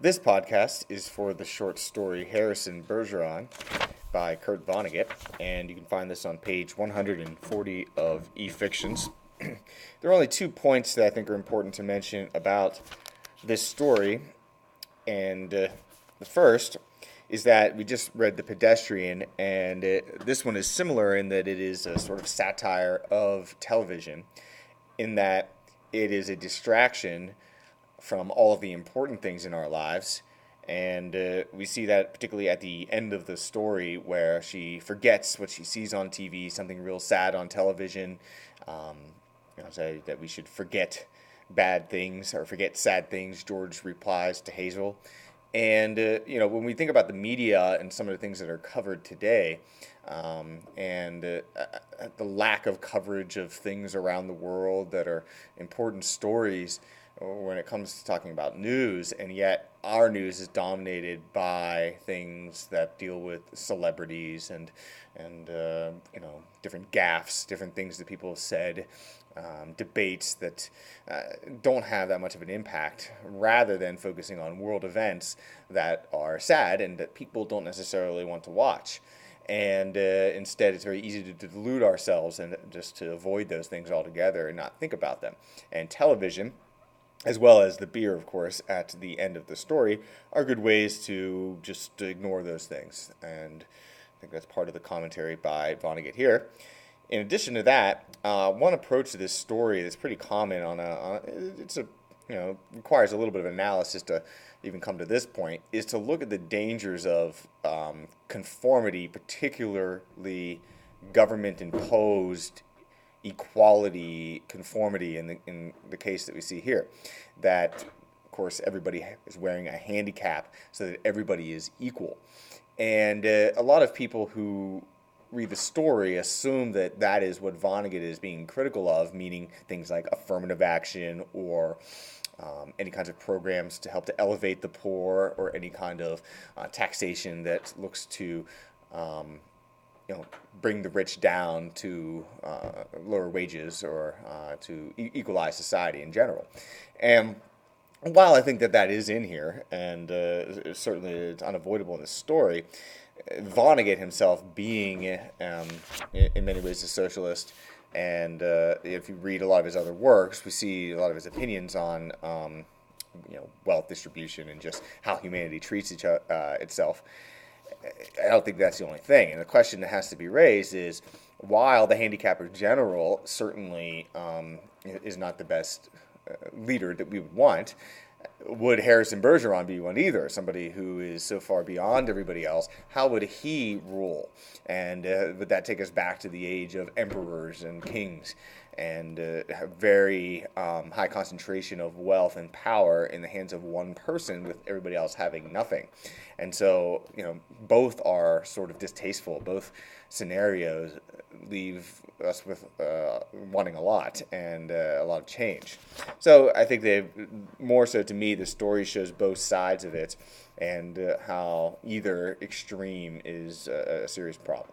This podcast is for the short story Harrison Bergeron by Kurt Vonnegut, and you can find this on page 140 of eFictions. There are only 2 points that I think are important to mention about this story, and the first is that we just read The Pedestrian, and this one is similar in that it is a sort of satire of television, in that it is a distraction from all of the important things in our lives. And we see that particularly at the end of the story where she forgets what she sees on TV, something real sad on television. Um, say that we should forget bad things or forget sad things, George replies to Hazel. And, when we think about the media and some of the things that are covered today, and the lack of coverage of things around the world that are important stories, when it comes to talking about news, and yet our news is dominated by things that deal with celebrities and different gaffes, different things that people have said, debates that don't have that much of an impact, rather than focusing on world events that are sad and that people don't necessarily want to watch. And instead, it's very easy to delude ourselves and just to avoid those things altogether and not think about them. And television, as well as the beer, of course, at the end of the story, are good ways to just ignore those things. And I think that's part of the commentary by Vonnegut here. In addition to that, one approach to this story that's pretty common requires a little bit of analysis to even come to this point, is to look at the dangers of conformity, particularly government-imposed equality, conformity in the case that we see here. That, of course, everybody is wearing a handicap so that everybody is equal. And a lot of people who read the story assume that that is what Vonnegut is being critical of, meaning things like affirmative action or any kinds of programs to help to elevate the poor, or any kind of taxation that looks to bring the rich down to lower wages, or to equalize society in general. And while I think that that is in here, and certainly it's unavoidable in this story, Vonnegut himself being, in many ways, a socialist, and if you read a lot of his other works, we see a lot of his opinions on wealth distribution and just how humanity treats itself. I don't think that's the only thing. And the question that has to be raised is, while the handicapper general certainly is not the best leader that we would want, would Harrison Bergeron be one either? Somebody who is so far beyond everybody else, how would he rule? And would that take us back to the age of emperors and kings, and a very high concentration of wealth and power in the hands of one person, with everybody else having nothing? And so, both are sort of distasteful. Both scenarios leave us with wanting a lot, and a lot of change. So I think more so to me, the story shows both sides of it, and how either extreme is a serious problem.